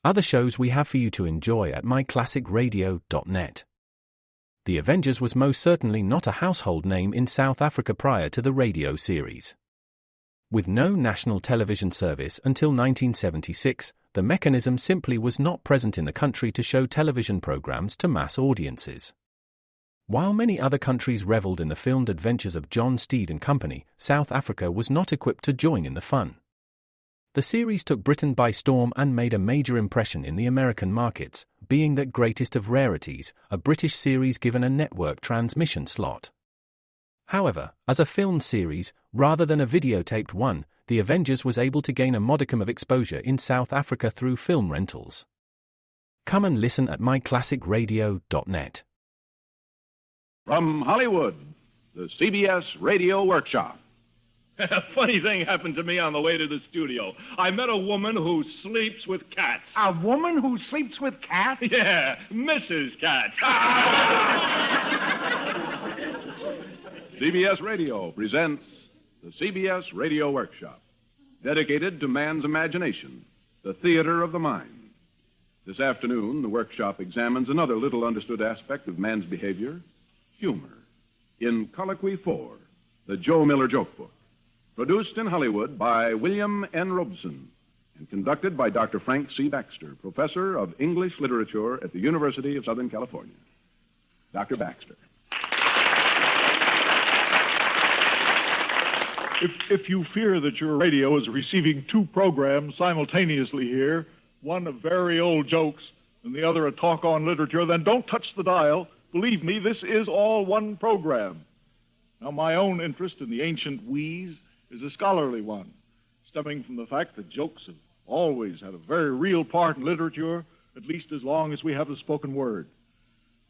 Other shows we have for you to enjoy at myclassicradio.net. The Avengers was most certainly not a household name in South Africa prior to the radio series. With no national television service until 1976, the mechanism simply was not present in the country to show television programs to mass audiences. While many other countries reveled in the filmed adventures of John Steed and company, South Africa was not equipped to join in the fun. The series took Britain by storm and made a major impression in the American markets, being that greatest of rarities, a British series given a network transmission slot. However, as a filmed series, rather than a videotaped one, The Avengers was able to gain a modicum of exposure in South Africa through film rentals. Come and listen at myclassicradio.net. From Hollywood, the CBS Radio Workshop. A funny thing happened to me on the way to the studio. I met a woman who sleeps with cats. A woman who sleeps with cats? Yeah, Mrs. Cat. CBS Radio presents the CBS Radio Workshop, dedicated to man's imagination, the theater of the mind. This afternoon, the workshop examines another little understood aspect of man's behavior, humor, in Colloquy 4, the Joe Miller Joke Book, produced in Hollywood by William N. Robeson and conducted by Dr. Frank C. Baxter, professor of English literature at the University of Southern California. Dr. Baxter. If you fear that your radio is receiving two programs simultaneously here, one of very old jokes and the other a talk on literature, then don't touch the dial. Believe me, this is all one program. Now, my own interest in the ancient wheeze is a scholarly one, stemming from the fact that jokes have always had a very real part in literature, at least as long as we have the spoken word.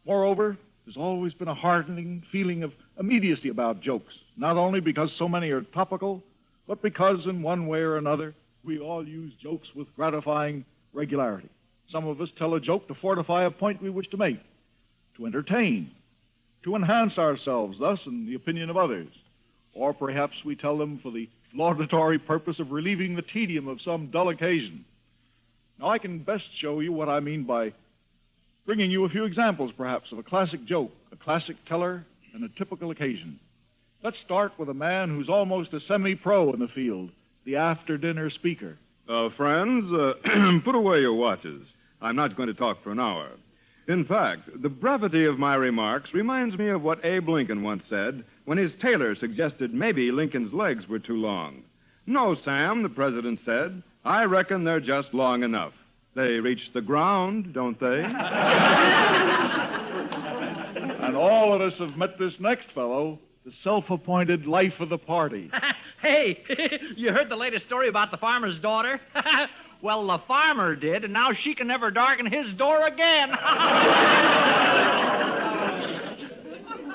Moreover, there's always been a heartening feeling of immediacy about jokes, not only because so many are topical, but because in one way or another, we all use jokes with gratifying regularity. Some of us tell a joke to fortify a point we wish to make, to entertain, to enhance ourselves, thus, in the opinion of others. Or perhaps we tell them for the laudatory purpose of relieving the tedium of some dull occasion. Now, I can best show you what I mean by bringing you a few examples, perhaps, of a classic joke, a classic teller, and a typical occasion. Let's start with a man who's almost a semi-pro in the field, the after-dinner speaker. Friends, put away your watches. I'm not going to talk for an hour. In fact, the brevity of my remarks reminds me of what Abe Lincoln once said when his tailor suggested maybe Lincoln's legs were too long. "No, Sam," the president said, "I reckon they're just long enough. They reach the ground, don't they?" And all of us have met this next fellow, the self-appointed life of the party. Hey, you heard the latest story about the farmer's daughter? Well, the farmer did, and now she can never darken his door again.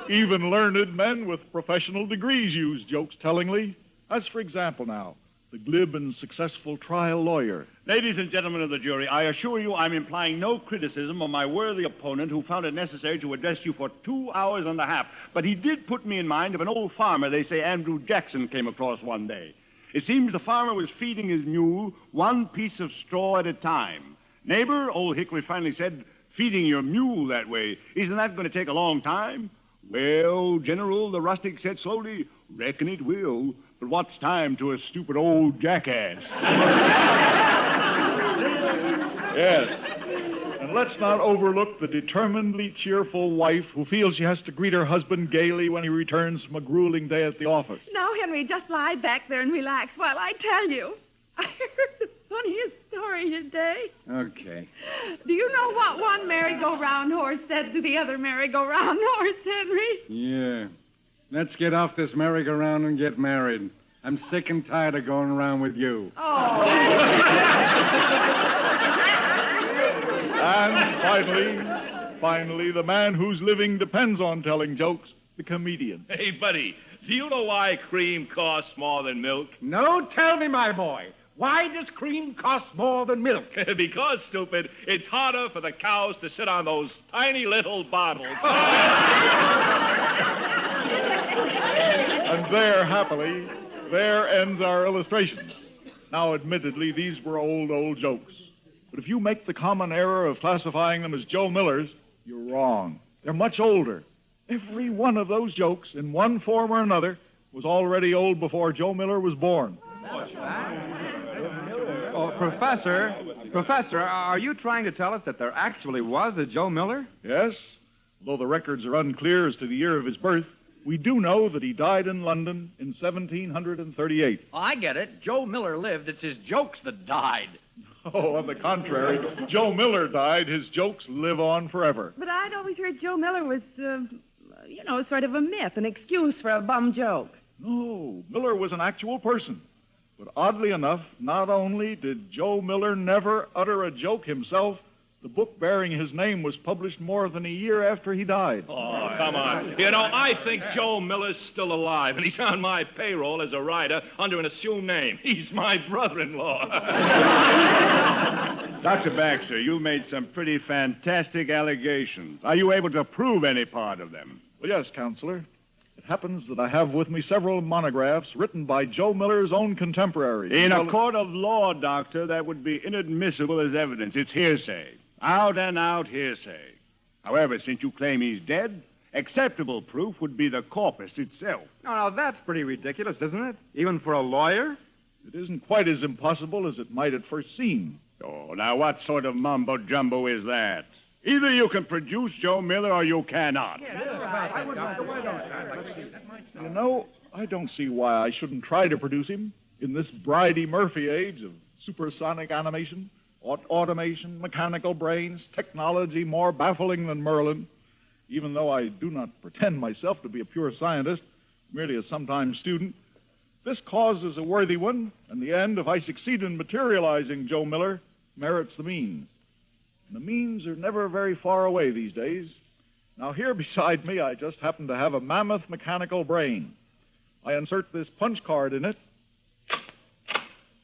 Even learned men with professional degrees use jokes tellingly. As, for example, now, the glib and successful trial lawyer. Ladies and gentlemen of the jury, I assure you I'm implying no criticism of my worthy opponent who found it necessary to address you for 2 hours and a half. But he did put me in mind of an old farmer they say Andrew Jackson came across one day. It seems the farmer was feeding his mule one piece of straw at a time. "Neighbor," old Hickory finally said, "feeding your mule that way, isn't that going to take a long time?" "Well, General," the rustic said slowly, "reckon it will. But what's time to a stupid old jackass?" Yes. And let's not overlook the determinedly cheerful wife who feels she has to greet her husband gaily when he returns from a grueling day at the office. Now, Henry, just lie back there and relax while I tell you. I heard the funniest story today. Okay. Do you know what one merry-go-round horse said to the other merry-go-round horse, Henry? Yeah. Let's get off this merry-go-round and get married. I'm sick and tired of going around with you. Oh. And finally, the man whose living depends on telling jokes, the comedian. Hey, buddy, do you know why cream costs more than milk? No, tell me, my boy. Why does cream cost more than milk? Because, stupid, it's harder for the cows to sit on those tiny little bottles. And there, happily, there ends our illustration. Now, admittedly, these were old jokes. But if you make the common error of classifying them as Joe Millers, you're wrong. They're much older. Every one of those jokes, in one form or another, was already old before Joe Miller was born. Oh, Professor, are you trying to tell us that there actually was a Joe Miller? Yes, though the records are unclear as to the year of his birth, we do know that he died in London in 1738. Oh, I get it. Joe Miller lived. It's his jokes that died. Oh, on the contrary, Joe Miller died. His jokes live on forever. But I'd always heard Joe Miller was, sort of a myth, an excuse for a bum joke. No, Miller was an actual person. But oddly enough, not only did Joe Miller never utter a joke himself, the book bearing his name was published more than a year after he died. Oh, come on. You know, I think Joe Miller's still alive, and he's on my payroll as a writer under an assumed name. He's my brother-in-law. Dr. Baxter, you made some pretty fantastic allegations. Are you able to prove any part of them? Well, yes, Counselor. It happens that I have with me several monographs written by Joe Miller's own contemporaries. In a court of law, Doctor, that would be inadmissible as evidence. It's hearsay. Out and out hearsay. However, since you claim he's dead, acceptable proof would be the corpus itself. Now, that's pretty ridiculous, isn't it? Even for a lawyer? It isn't quite as impossible as it might at first seem. Oh, now what sort of mumbo-jumbo is that? Either you can produce Joe Miller or you cannot. You know, I don't see why I shouldn't try to produce him in this Bridie Murphy age of supersonic animation, automation, mechanical brains, technology more baffling than Merlin. Even though I do not pretend myself to be a pure scientist, merely a sometime student, this cause is a worthy one, and the end, if I succeed in materializing Joe Miller, merits the means. And the means are never very far away these days. Now, here beside me, I just happen to have a mammoth mechanical brain. I insert this punch card in it.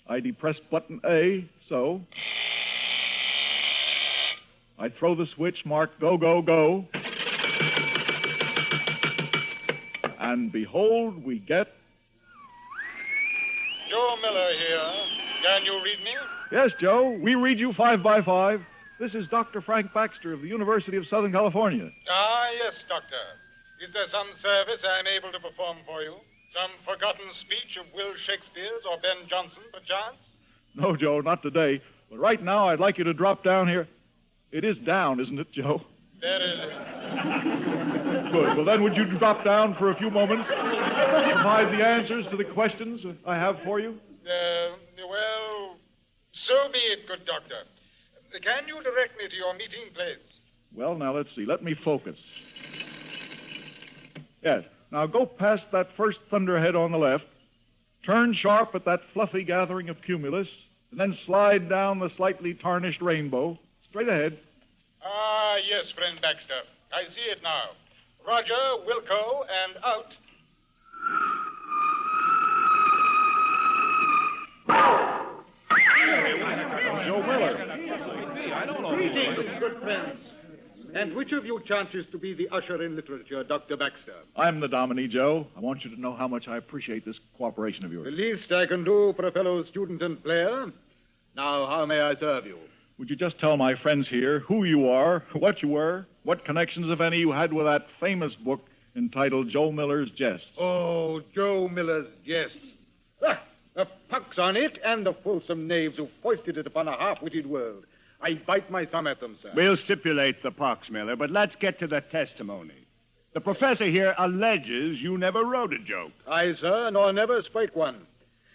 I depress button A, so. I throw the switch marked go, go, go. And behold, we get... Joe Miller here. Can you read me? Yes, Joe. We read you 5 by 5. This is Dr. Frank Baxter of the University of Southern California. Ah, yes, Doctor. Is there some service I'm able to perform for you? Some forgotten speech of Will Shakespeare's or Ben Jonson, perchance? No, Joe, not today. But right now, I'd like you to drop down here. It is down, isn't it, Joe? There it is. Good. Well, then, would you drop down for a few moments? Provide the answers to the questions I have for you? Well, so be it, good doctor. Can you direct me to your meeting place? Well, now, let's see. Let me focus. Yes. Now, go past that first thunderhead on the left, turn sharp at that fluffy gathering of cumulus, and then slide down the slightly tarnished rainbow. Straight ahead. Ah, yes, friend Baxter. I see it now. Roger, Wilco, and out. Joe Miller. Greetings, good friends. And which of you chances to be the usher in literature, Dr. Baxter? I'm the Dominie, Joe. I want you to know how much I appreciate this cooperation of yours. The least I can do for a fellow student and player. Now, how may I serve you? Would you just tell my friends here who you are, what you were, what connections, if any, you had with that famous book entitled Joe Miller's Jests? Oh, Joe Miller's Jests. Ah, a pox on it and the fulsome knaves who foisted it upon a half-witted world. I bite my thumb at them, sir. We'll stipulate the pox, Miller, but let's get to the testimony. The professor here alleges you never wrote a joke. Aye, sir, nor never spake one.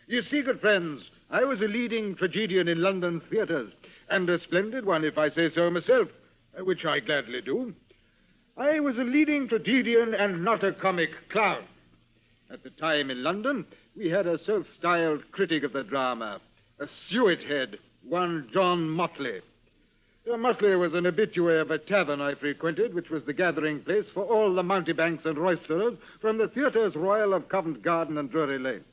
You see, good friends, I was a leading tragedian in London theatres, and a splendid one, if I say so myself, which I gladly do. I was a leading tragedian and not a comic clown. At the time in London, we had a self-styled critic of the drama, a suet head, one John Motley. Motley was an habitué of a tavern I frequented, which was the gathering place for all the mountebanks and roisterers from the Theatres Royal of Covent Garden and Drury Lane.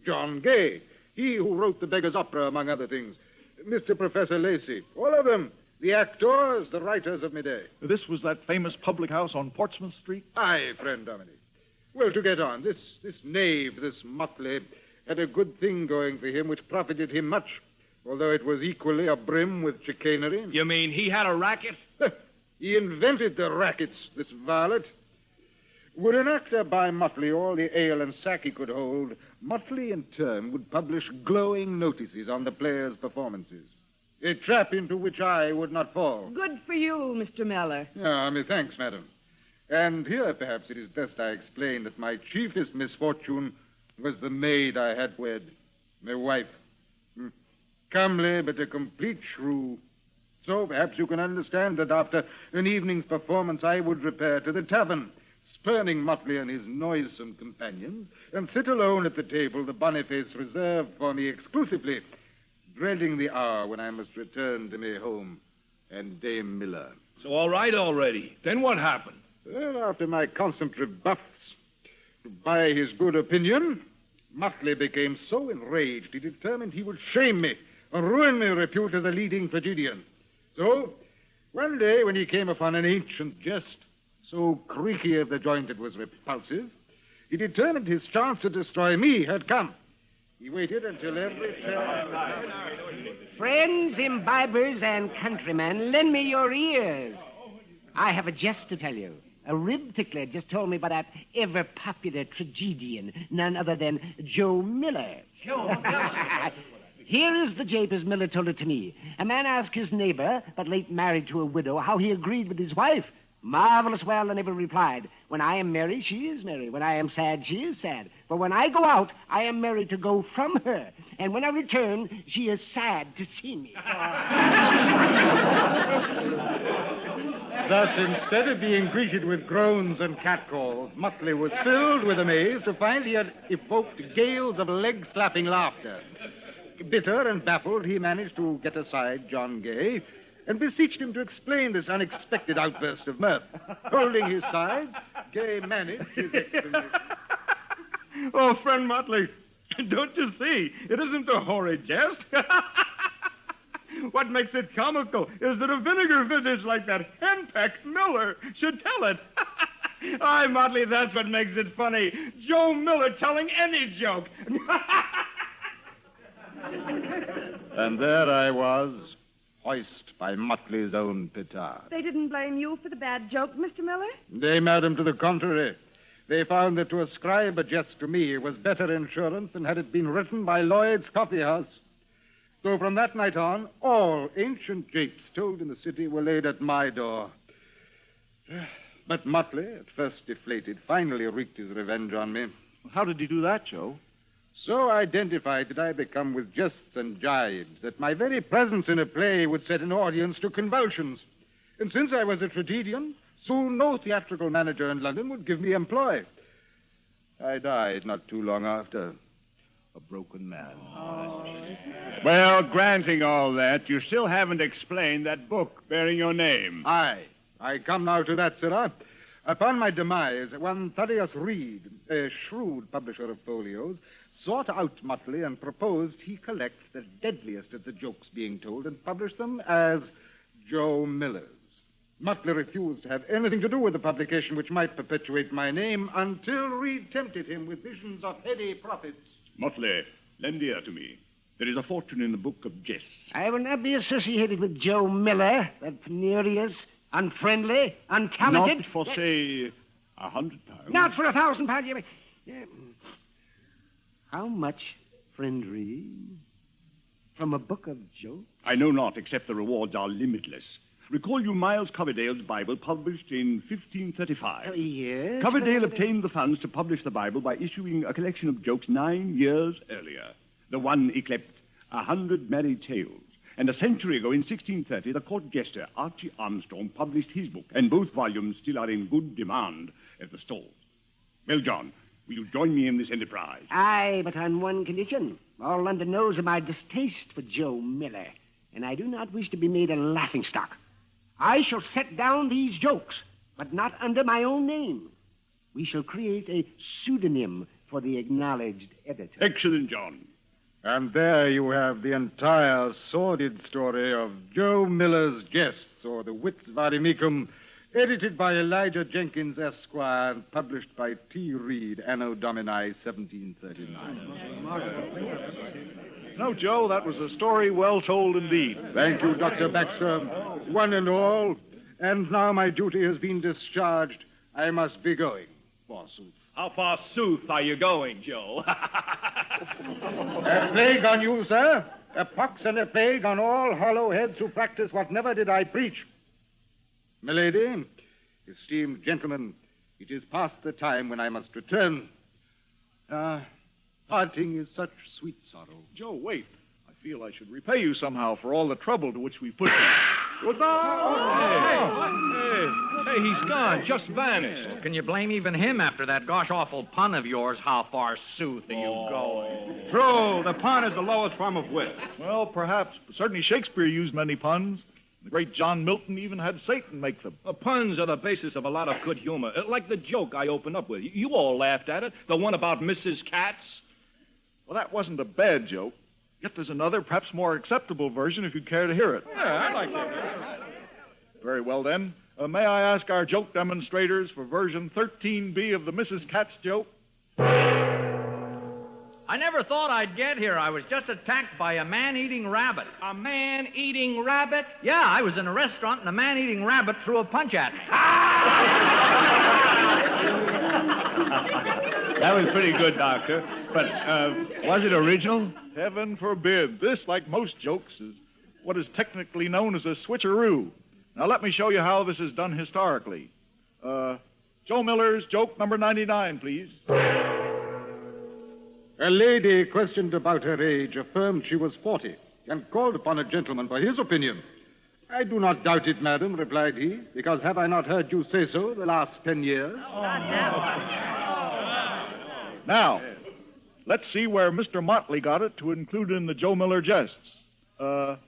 John Gay, he who wrote The Beggar's Opera, among other things. Mr. Professor Lacey, all of them, the actors, the writers of my day. This was that famous public house on Portsmouth Street? Aye, friend Dominic. Well, to get on, this knave, this Motley, had a good thing going for him which profited him much. although it was equally abrim with chicanery. You mean he had a racket? He invented the rackets, this varlet. Would an actor buy Motley all the ale and sack he could hold, Motley in turn would publish glowing notices on the players' performances. A trap into which I would not fall. Good for you, Mr. Miller. Thanks, madam. And here, perhaps, it is best I explain that my chiefest misfortune was the maid I had wed, my wife. Comely, but a complete shrew. So perhaps you can understand that after an evening's performance I would repair to the tavern, spurning Motley and his noisome companions, and sit alone at the table the Boniface reserved for me exclusively, dreading the hour when I must return to my home and Dame Miller. So all right already. Then what happened? Well, after my constant rebuffs by his good opinion, Motley became so enraged he determined he would shame me and ruin my repute as a leading tragedian. So, one day when he came upon an ancient jest, so creaky of the joint it was repulsive, he determined his chance to destroy me had come. He waited until every turn... Friends, imbibers, and countrymen, lend me your ears. I have a jest to tell you. A rib tickler just told me about that ever-popular tragedian, none other than Joe Miller. Joe Miller? Here is the jape as Miller told it to me. A man asked his neighbor, but late married to a widow, how he agreed with his wife. Marvelous well, the neighbor replied, when I am merry, she is merry. When I am sad, she is sad. For when I go out, I am merry to go from her. And when I return, she is sad to see me. Thus, instead of being greeted with groans and catcalls, Motley was filled with amaze to find he had evoked gales of leg-slapping laughter. Bitter and baffled, he managed to get aside John Gay and beseeched him to explain this unexpected outburst of mirth. Holding his sides, Gay managed his explanation. Oh, friend Motley, don't you see? It isn't a horrid jest. What makes it comical is that a vinegar visage like that henpecked Miller should tell it. Aye, Motley, that's what makes it funny. Joe Miller telling any joke. And there I was, hoist by Motley's own petard. They didn't blame you for the bad joke, Mr. Miller? Nay, madam, to the contrary. They found that to ascribe a jest to me was better insurance than had it been written by Lloyd's Coffee House. So from that night on, all ancient japes told in the city were laid at my door. But Motley, at first deflated, finally wreaked his revenge on me. How did he do that, Joe? So identified did I become with jests and jibes that my very presence in a play would set an audience to convulsions. And since I was a tragedian, soon no theatrical manager in London would give me employ. I died not too long after, a broken man. Well, granting all that, you still haven't explained that book bearing your name. Aye. I come now to that, sirrah. Upon my demise, one Thaddeus Reed, a shrewd publisher of folios, sought out Motley and proposed he collect the deadliest of the jokes being told and publish them as Joe Miller's. Motley refused to have anything to do with the publication which might perpetuate my name until Reed tempted him with visions of heady profits. Motley, lend ear to me. There is a fortune in the book of jests. I will not be associated with Joe Miller, that penurious, unfriendly, untalented... Not for, say, £100. Not for £1,000. How much, friend Reed? From a book of jokes? I know not, except the rewards are limitless. Recall you Miles Coverdale's Bible, published in 1535. Oh, yes? Coverdale obtained the funds to publish the Bible by issuing a collection of jokes 9 years earlier. The one he clept 100 Merry Tales. And a century ago, in 1630, the court jester Archie Armstrong published his book, and both volumes still are in good demand at the stalls. Well, John, will you join me in this enterprise? Aye, but on one condition. All London knows of my distaste for Joe Miller, and I do not wish to be made a laughingstock. I shall set down these jokes, but not under my own name. We shall create a pseudonym for the acknowledged editor. Excellent, John. And there you have the entire sordid story of Joe Miller's Jests, or the Wits Vadimecum, edited by Elijah Jenkins, Esquire, and published by T. Reed, Anno Domini 1739. No, Joe, that was a story well told indeed. Thank you, Dr. Baxter. One and all. And now my duty has been discharged. I must be going, forsooth. How far south are you going, Joe? A plague on you, sir. A pox and a plague on all hollow heads who practice what never did I preach. Milady, esteemed gentlemen, it is past the time when I must return. Parting is such sweet sorrow. Joe, wait. I feel I should repay you somehow for all the trouble to which we put you. Hey, he's gone. Just vanished. Can you blame even him after that gosh awful pun of yours? How far south are you going? True, the pun is the lowest form of wit. Well, perhaps. But certainly Shakespeare used many puns. The great John Milton even had Satan make them. Puns are the basis of a lot of good humor. Like the joke I opened up with. You all laughed at it. The one about Mrs. Katz. Well, that wasn't a bad joke. Yet there's another, perhaps more acceptable version if you'd care to hear it. Yeah, I'd like that. Very well, then. May I ask our joke demonstrators for version 13B of the Mrs. Katz joke? I never thought I'd get here. I was just attacked by a man-eating rabbit. A man-eating rabbit? Yeah, I was in a restaurant and a man-eating rabbit threw a punch at me. That was pretty good, Doctor. But, was it original? Heaven forbid. This, like most jokes, is what is technically known as a switcheroo. Now, let me show you how this is done historically. Joe Miller's joke number 99, please. A lady questioned about her age affirmed she was 40 and called upon a gentleman for his opinion. I do not doubt it, madam, replied he, because have I not heard you say so the last 10 years? Now, let's see where Mr. Motley got it to include in the Joe Miller jests.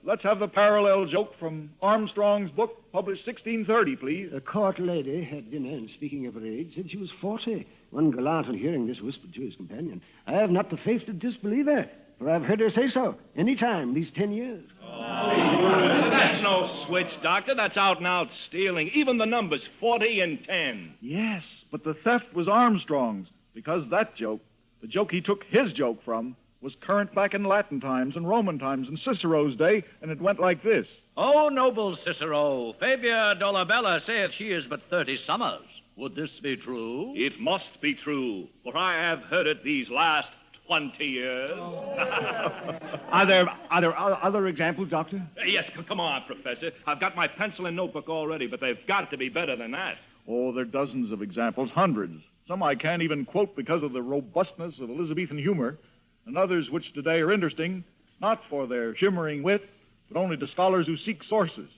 Let's have the parallel joke from Armstrong's book, published 1630, please. A court lady had dinner, and speaking of her age, said she was 40. One gallant, on hearing this, whispered to his companion, I have not the face to disbelieve her, for I've heard her say so any time these 10 years. That's no switch, Doctor. That's out-and-out stealing. Even the numbers, 40 and 10. Yes, but the theft was Armstrong's, because that joke, the joke he took his joke from, was current back in Latin times and Roman times and Cicero's day, and it went like this. Oh, noble Cicero, Fabia Dolabella saith she is but 30 summers. Would this be true? It must be true, for I have heard it these last 20 years. Are there other examples, Doctor? Yes, come on, Professor. I've got my pencil and notebook all ready, but they've got to be better than that. Oh, there are dozens of examples, hundreds. Some I can't even quote because of the robustness of Elizabethan humor, and others which today are interesting, not for their shimmering wit, but only to scholars who seek sources.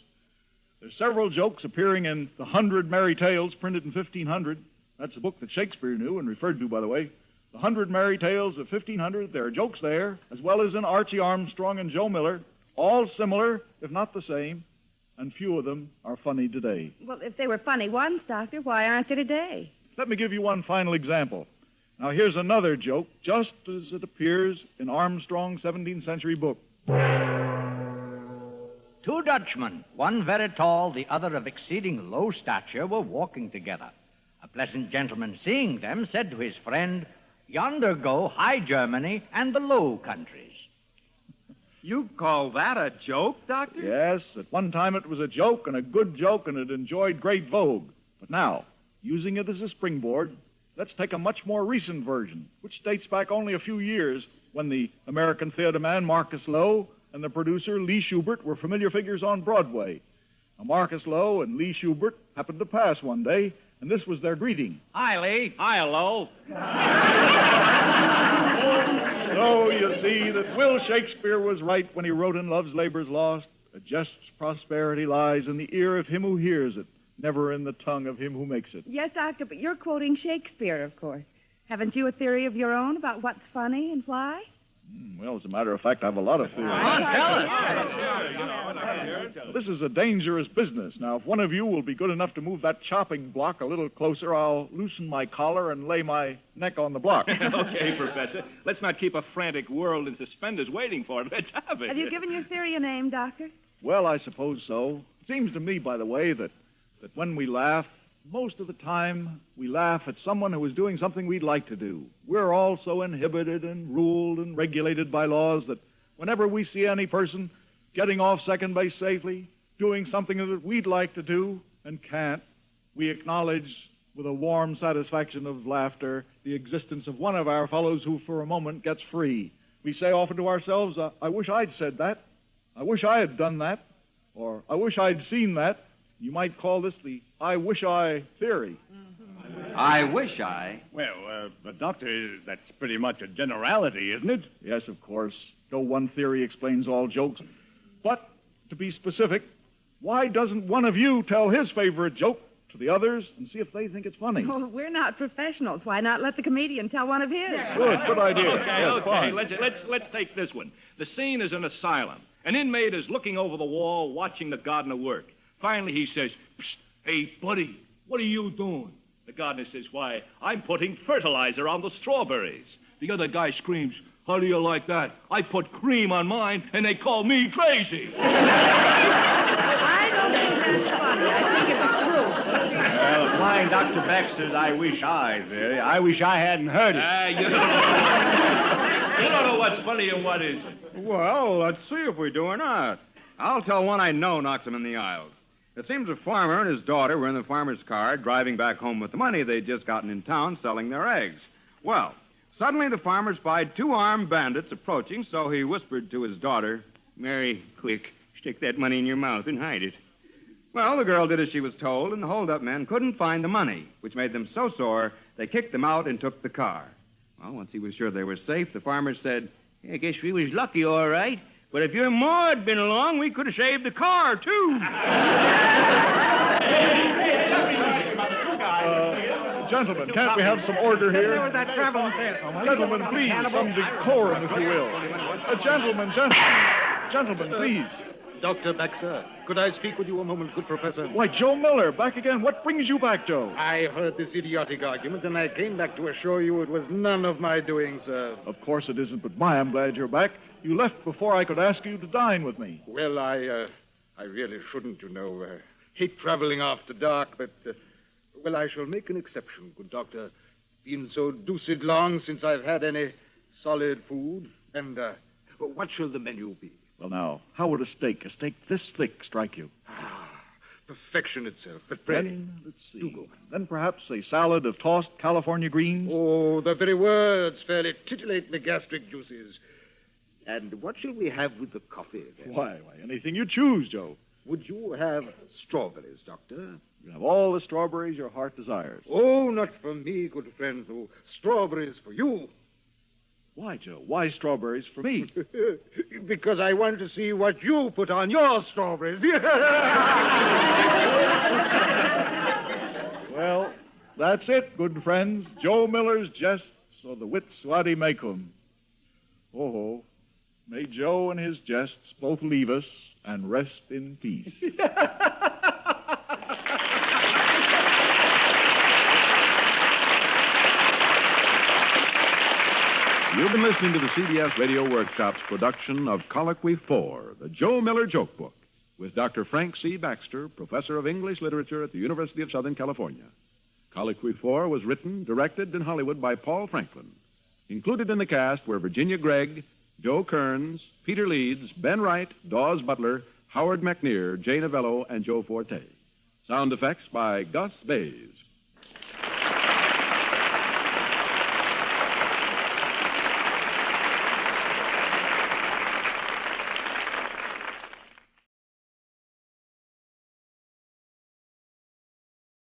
There's several jokes appearing in The 100 Merry Tales, printed in 1500. That's a book that Shakespeare knew and referred to, by the way. The 100 Merry Tales of 1500, there are jokes there, as well as in Archie Armstrong and Joe Miller, all similar, if not the same, and few of them are funny today. Well, if they were funny once, Doctor, why aren't they today? Let me give you one final example. Now, here's another joke, just as it appears in Armstrong's 17th century book. Two Dutchmen, one very tall, the other of exceeding low stature, were walking together. A pleasant gentleman, seeing them, said to his friend, Yonder go High Germany and the Low Countries. You call that a joke, Doctor? Yes, at one time it was a joke and a good joke, and it enjoyed great vogue. But now, using it as a springboard, let's take a much more recent version, which dates back only a few years, when the American theater man Marcus Lowe and the producer Lee Shubert were familiar figures on Broadway. Now, Marcus Lowe and Lee Shubert happened to pass one day, and this was their greeting. Hi, Lee. Hi, Lowe. So you see that Will Shakespeare was right when he wrote in Love's Labor's Lost, a jest's prosperity lies in the ear of him who hears it, never in the tongue of him who makes it. Yes, Doctor, but you're quoting Shakespeare, of course. Haven't you a theory of your own about what's funny and why? Well, as a matter of fact, I have a lot of theories. Tell us. This is a dangerous business. Now, if one of you will be good enough to move that chopping block a little closer, I'll loosen my collar and lay my neck on the block. Okay, Professor. Let's not keep a frantic world in suspenders waiting for it. Let's have it. Have you given your theory a name, Doctor? Well, I suppose so. It seems to me, by the way, that when we laugh, most of the time we laugh at someone who is doing something we'd like to do. We're all so inhibited and ruled and regulated by laws that Whenever we see any person getting off second base safely, doing something that we'd like to do and can't, we acknowledge with a warm satisfaction of laughter the existence of one of our fellows who for a moment gets free. We say often to ourselves, I wish I'd said that. I wish I had done that. Or I wish I'd seen that. You might call this the I wish I theory. I wish I? Well, but Doctor, that's pretty much a generality, isn't it? Yes, of course. No one theory explains all jokes. But, to be specific, why doesn't one of you tell his favorite joke to the others and see if they think it's funny? Well, we're not professionals. Why not let the comedian tell one of his? Good idea. Okay, Fine. Let's take this one. The scene is an asylum. An inmate is looking over the wall, watching the gardener work. Finally, he says, "Psst, hey, buddy, what are you doing?" The gardener says, "Why, I'm putting fertilizer on the strawberries." The other guy screams, "How do you like that? I put cream on mine, and they call me crazy." I don't think that's funny. I think it's true. Well, applying Dr. Baxter's I wish I theory, I wish I hadn't heard it. You don't know what's funny and what isn't. Well, let's see if we do or not. I'll tell one I know knocks him in the aisles. It seems a farmer and his daughter were in the farmer's car driving back home with the money they'd just gotten in town selling their eggs. Well, suddenly the farmer spied two armed bandits approaching, so he whispered to his daughter, "Mary, quick, stick that money in your mouth and hide it." Well, the girl did as she was told, and the hold-up men couldn't find the money, which made them so sore they kicked them out and took the car. Well, once he was sure they were safe, the farmer said, "I guess we was lucky, all right. But if your ma had been along, we could have saved the car, too." Gentlemen, can't we have some order here? That traveling fair. Gentlemen, please, some decorum, if you will. Gentlemen, please. Dr. Baxter, could I speak with you a moment, good professor? Why, Joe Miller, back again. What brings you back, Joe? I heard this idiotic argument, and I came back to assure you it was none of my doing, sir. Of course it isn't, but I'm glad you're back. You left before I could ask you to dine with me. Well, I really shouldn't, you know. Hate traveling after dark, but, well, I shall make an exception, good doctor. Been so deuced long since I've had any solid food. And, what shall the menu be? Well, now, how would a steak this thick, strike you? Perfection itself, but pray. Then, let's see. Then perhaps a salad of tossed California greens? Oh, the very words fairly titillate the gastric juices. And what shall we have with the coffee, then? Why, anything you choose, Joe. Would you have strawberries, Doctor? You have all the strawberries your heart desires. Oh, not for me, good friend. Oh, strawberries for you. Why, Joe? Why strawberries for me? Because I want to see what you put on your strawberries. Well, that's it, good friends. Joe Miller's jests, so the wits wadi make 'em. Oh, may Joe and his jests both leave us and rest in peace. You've been listening to the CBS Radio Workshop's production of Colloquy 4, the Joe Miller Joke Book, with Dr. Frank C. Baxter, Professor of English Literature at the University of Southern California. Colloquy 4 was written, directed in Hollywood by Paul Franklin. Included in the cast were Virginia Gregg, Joe Kearns, Peter Leeds, Ben Wright, Dawes Butler, Howard McNear, Jay Novello, and Joe Forte. Sound effects by Gus Bays.